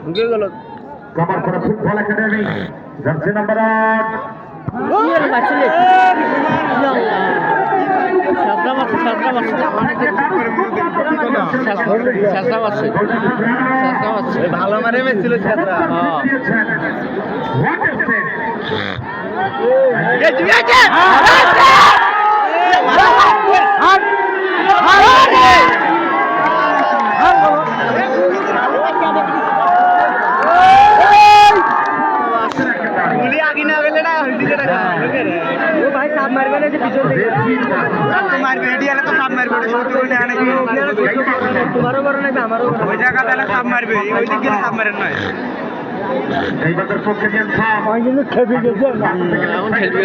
ঢুকে গেল Kamarpara football academy jersey number 8 ভালো মারে মেছিল ছাত্রা আগে না গেলে না ভাই সাপ মারবে না যে পিছন থেকে মারবে এডিয়ালে তো সাপ মারবে ওটা সত্যি বলে আনে কি তোমারও বড় না আমারও বড় ওই জায়গা তাহলে সাপ মারবে ওই দিকে গেলে সাপ মারেন নয় এই বাজার পক্ষে নিয়ে সাপ ওই জন্য খেলবে গেছে এখন খেলবে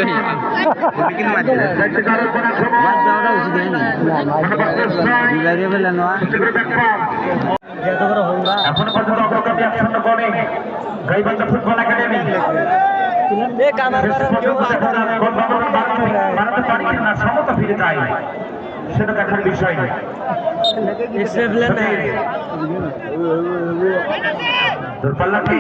কিন্তু মারবে যাইতে কারণ কোন খবর মার যাওয়াটা উচিত হয়নি বিবারে বলে না যত বড় হোমরা এখন পর্যন্ত অগ্রগতি একশন করে গাইবান্ধা ফুটবল একাডেমি এ কামারপাড়া কেউ বানাতে পারি না সমতা ফিরে যায় সেটা দেখার বিষয় দূরপাল্লা কি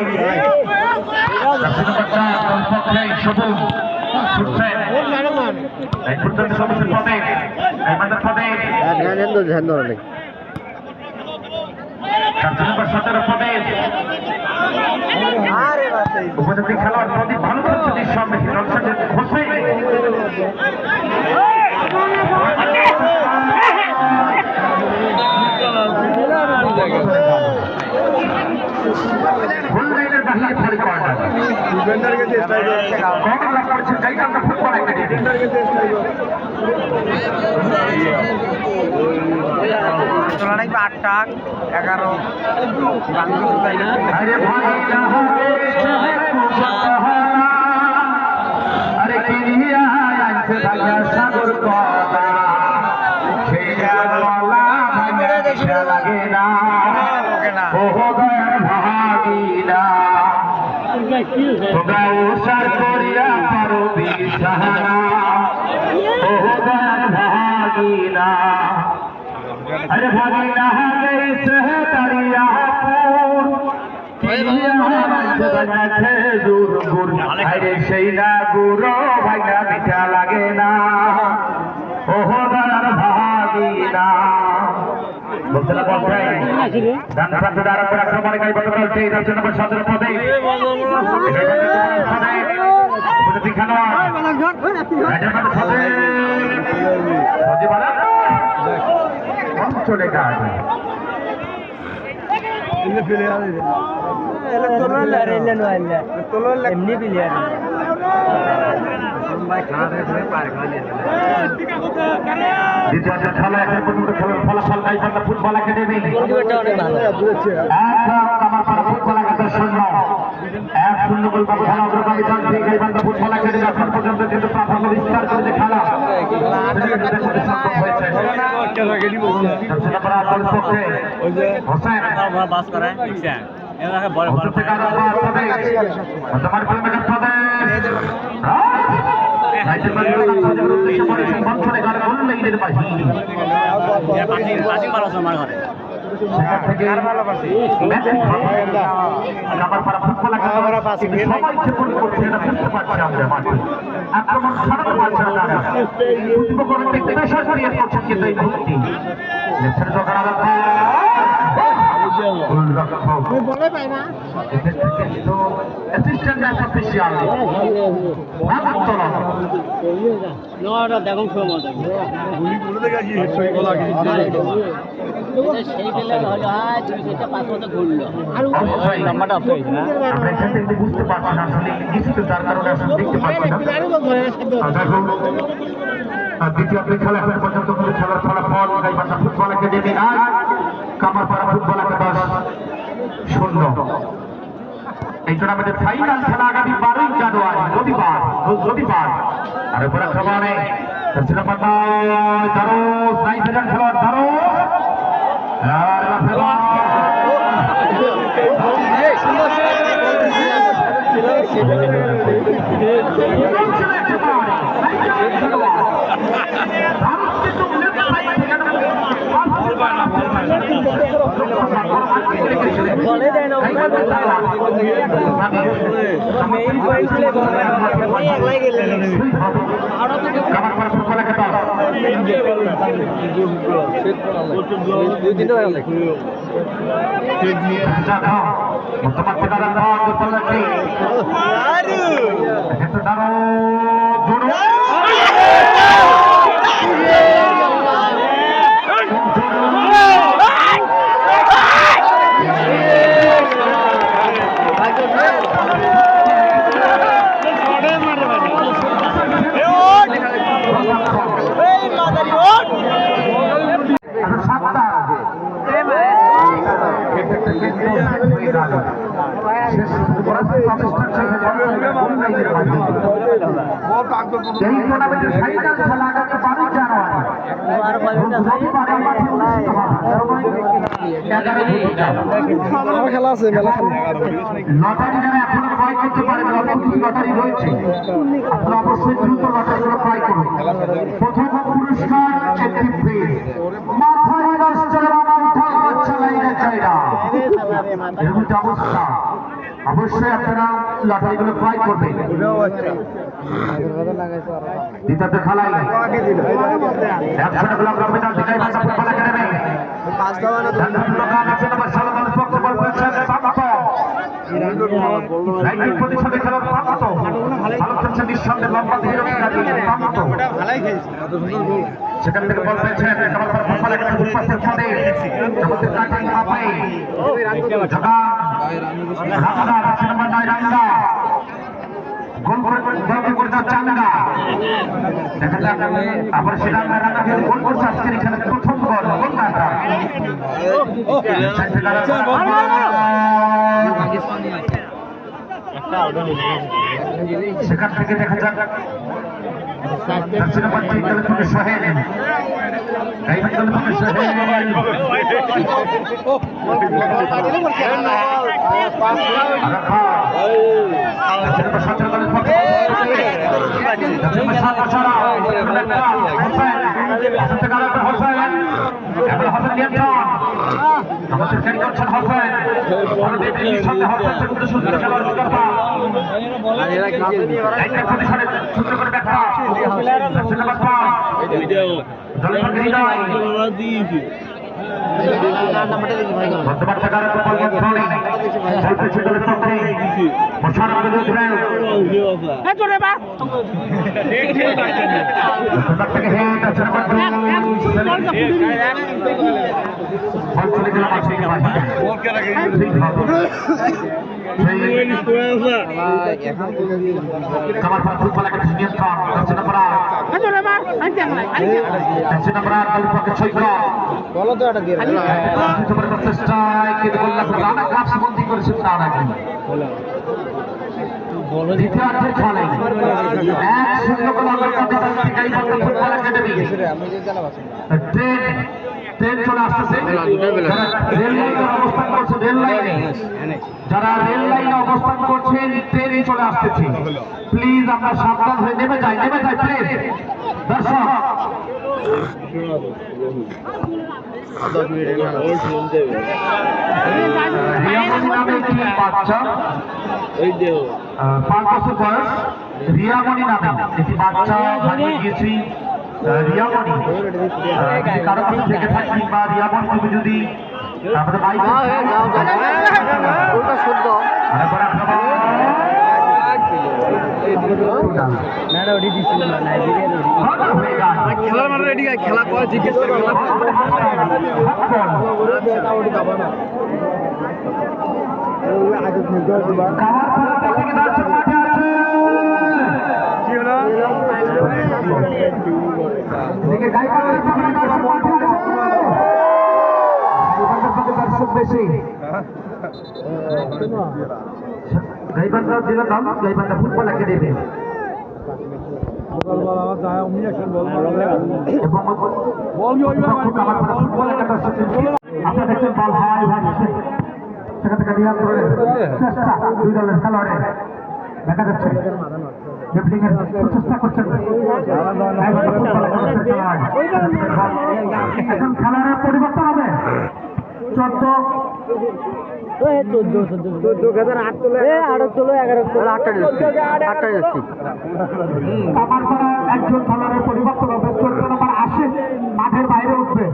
উপজাতি খেলোয়াড় প্রদীপ ভালো করছে নিঃসন্দেহে হোসেন ফুললাইনের বাহিরে খালি কর্নার ডিফেন্ডারকে চেষ্টা করছে কর্নার করছে গাইবান্ধা ফুটবল একাডেমি তোলাটাই 8টা 11 বাংলা তাই না আরে ভাই না আরে কিরিয়া আইছে ভাগা সাগর কথা সেই গলা ভাঙে লাগে না ও গয়ার ভাগিনা তোমরা উসার করিয়া পারো বিছানা ও গয়ার ভাগিনা अरे भागी नहा गई से दरिया दूर गुर अरे सैना गुरो भागा मीठा लगे ना ओह दर भागी ना बुझला बंधाई दान प्रांत द्वारा पर आक्रमण कई बदल से दर्शन नंबर 17 पदे बुझती खेलोয়াড় রাজার মধ্যে পদে সজি বালা চলে গেল এমনি প্লেয়ার এলে তোলা রেলে নয়লে তোলা এমনি প্লেয়ার ভাই খাড়া হয়ে পার খালি দ্বিতীয় খেলা এখন পর্যন্ত খেলার ফলাফল গাইবান্ধা ফুটবল একাডেমি এটা অনেক ভালো বুঝেছে কামারপাড়া ফুটবল একাডেমি 1-0 গোল ব্যবধানে অগ্রগামী চলছে গাইবান্ধা ফুটবল একাডেমি এখন পর্যন্ত কিন্তু প্রাধান্য বিস্তার করেছে খেলা হোসেন বাস করায় রিকশা এলাকা বড় বড় বলে পাই না অ্যাসিস্ট্যান্ট অফিসিয়াল নটা দেখুন সময় মতো গুলি করে দেখা কি হেডশট গলা কি সেই পেলে হলো আজ সেটা পাঁচ মতো ঘুরলো আর লম্বাটা অফ হয়েছে না আমরা এখান থেকে বুঝতে পারছি না আসলে কিছু তার কারণে আসলে দেখতে পাচ্ছি না দ্বিতীয় খেলা এখন পর্যন্ত খেলার ফলাফল Gaibandha football academy 8 Kamarpara football academy 0 এই টুর্নামেন্টের ফাইনাল খেলা আগামী 12 জানুয়ারি রবিবার আর উপরে খবরে দর্শকবৃন্দ ধরো সাইফের খেলোয়াড় ধরো এই টুর্নামেন্টের ফাইনাল খেলা আগামী 12 জানুয়ারি খেলা আছে মেলা লটারি যারা এখনো ক্রয় করতে পারেন লটারি রয়েছে আপনারা অবশ্যই দ্রুত লটারিগুলো ক্রয় করুন। প্রথম পুরস্কার একটি ফ্রিজ মাথায় নষ্ট এরকম যে অবস্থা অবশ্যই আপনারা লটারিগুলো ক্রয় করবেন। দ্বিতীয় খেলায় 100 টাকা ব্লক মেডাল বিজয় ভাষা ফুটবল একাডেমি প্রতিশোধে খেলার প্রাপ্ত ভালো খেলছে নিঃসন্দেহে লম্বা সেখান থেকে বল পেয়েছেন ফুটবল একাডেমি উপস্থিত পদে আমাদের কাটিং মাপাই দেখা যাক আবার সেটা গোল করছে আজকের এখানে প্রথম গোল সেখান থেকে দেখা যাক সোহেল আমাদের ক্যারি করছেন হোসেন ছোট করে দেখা দ্বিতীয়ার্ধের খেলায় 1-0 ফুটবল একাডেমি ট্রেন চলে আসতেছে রেল লাইনে অবস্থান করছে যারা রেল লাইনে অবস্থান করছেন ট্রেনে চলে আসতেছে প্লিজ আমরা সাবধান হয়ে নেমে যাই প্লিজ দর্শক বাচ্চা 5 বছর বয়স রিয়ামণি নামে একটি বাচ্চা হারিয়ে গিয়েছি। রিয়ামণি কারো কিছু থেকে থাকি বা রিয়ামণি তুমি যদি আমাদের বাইক খেলার মানে রেডি খেলা করে জিজ্ঞেস করে গাইবান্ধা জেলার নাম গাইবান্ধা ফুটবল একাডেমি আপনারা দেখছেন বল হাই ভাসছে সেখান থেকে নিয়ে চেষ্টা দুই দলের খেলোয়াড়ে দেখা যাচ্ছে ড্রিবলিং এর চেষ্টা করছেন এখন খেলোয়াড়ের পরিবর্তন হবে 14 কামারপাড়া একজন খেলোয়াড়ের পরিবর্তন হবে, 14 নম্বর আশিক মাঠের বাইরে উঠবে।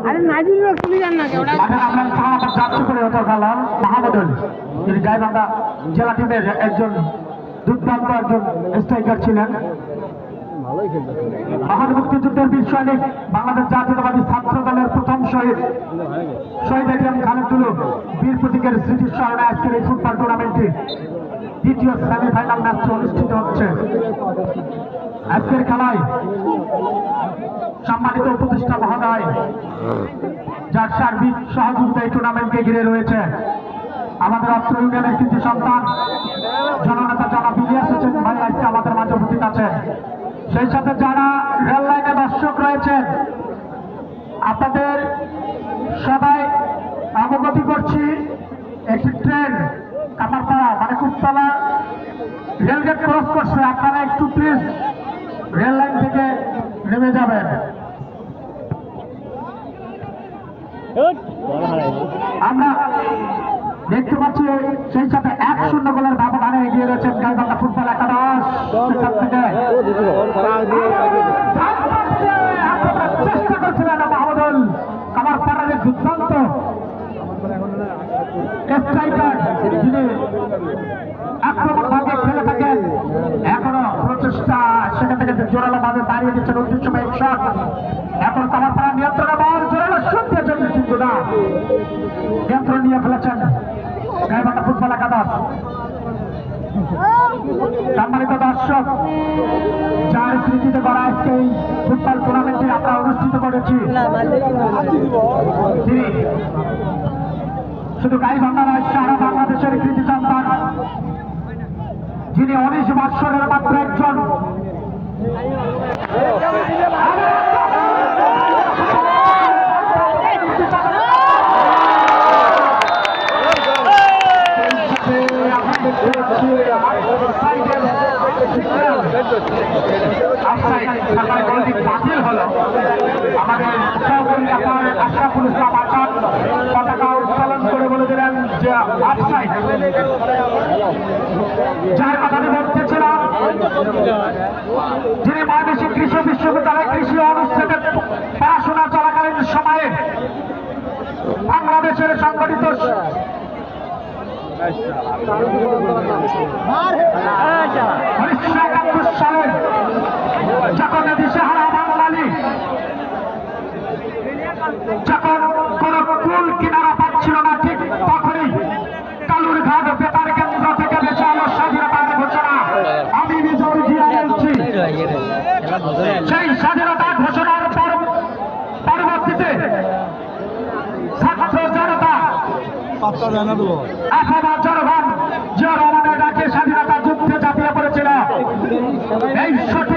আরে নাজির তুমি জান না কেউটা যাত্রী করে হতো খেলার মাহমুদুল, যিনি গাইবান্ধা জেলা টিমের একজন দুর্দান্ত একজন স্ট্রাইকার ছিলেন। মহান মুক্তিযুদ্ধের বীর সৈনিক, বাংলাদেশ জাতীয়তাবাদী ছাত্র দলের প্রথম শহীদ আকরাম খালেদুল বীর প্রতীকের স্মৃতির স্মরণে আজকের এই ফুটবল টুর্নামেন্টে দ্বিতীয় সেমিফাইনাল ম্যাচ অনুষ্ঠিত হচ্ছে। আজকের খেলায় সম্মানিত উপদেষ্টা মহোদয়, যার সার্বিক সহযোগিতা এই টুর্নামেন্টকে ঘিরে রয়েছে, আমাদের অত্র ইউনিয়নের কৃতি সন্তান জননেতা জনাব ইলিয়াস হোসেন ভাই আজকে আমাদের মাঝে উপস্থিত আছেন। সেই সাথে যারা রেল লাইনে দর্শক রয়েছেন, আপনাদের সবাই অবগতি করছি, একটি ট্রেন কামারপাড়া মানে কুপতলা রেলগেট ক্রস করছে। আপনারা একটু প্লিজ রেল লাইন থেকে নেমে যাবেন। আমরা দেখতে পাচ্ছি সেই সাথে 1-0 গোলের ব্যবধানে এগিয়ে রয়েছেন গাইবান্ধা ফুটবল একাদশ। চেষ্টা করছিলেন মাহমুদুল, কামারপাড়ার দুর্দান্ত স্ট্রাইকার, যিনি আক্রমণ ভাগে খেলে থাকেন, এখনো প্রচেষ্টা সেখান থেকে জোরালো ভাবে দাঁড়িয়ে দিচ্ছেন ঐতিহ্যবাহী শট। এখন কামারপাড়া নিয়ন্ত্রণে বল জোরালো শট দিয়েছেন, কিন্তু না, নিয়ন্ত্রণ নিয়ে ফেলেছেন গাইবান্ধা ফুটবল একাদশ। সম্মানিত দর্শক, যার স্মৃতিতে গড়া আজকে এই ফুটবল টুর্নামেন্টটি আমরা অনুষ্ঠিত করেছি, তিনি শুধু গাইবান্ধা নয়, সারা বাংলাদেশের কৃতি সন্তান, যিনি 19 বৎসরের মাত্র একজন বাতিল হল। আমাদের সহকারী আশরাফুল ইসলাম আসাদ পতাকা উত্তোলন করে বলে দিলেন যে অফসাইড। যার কথা আমি বলতেছিলাম, যিনি ময়মনসিংহ কৃষি বিশ্ববিদ্যালয়ে কৃষি অনুষ্ঠিতে পড়াশোনা চলাকালীন সময়ে বাংলাদেশের সংগঠিত 1971 সালে যখন দিশেহারা বাঙালি যখন কোন কুল কিনারা পাচ্ছিল না, ঠিক তখনই কালুরঘাট বেতার কেন্দ্র থেকে বেঁচে আলো স্বাধীনতার ঘোষণা। আমি নিজেও দিয়ে বলছি, সেই স্বাধীনতা ঘোষণার পরবর্তীতে ছাত্র জনতা এখনো জনগণ জিয়া রহমানের ডাকে স্বাধীনতা যুদ্ধে ঝাঁপিয়ে পড়েছিল। এই সঠিক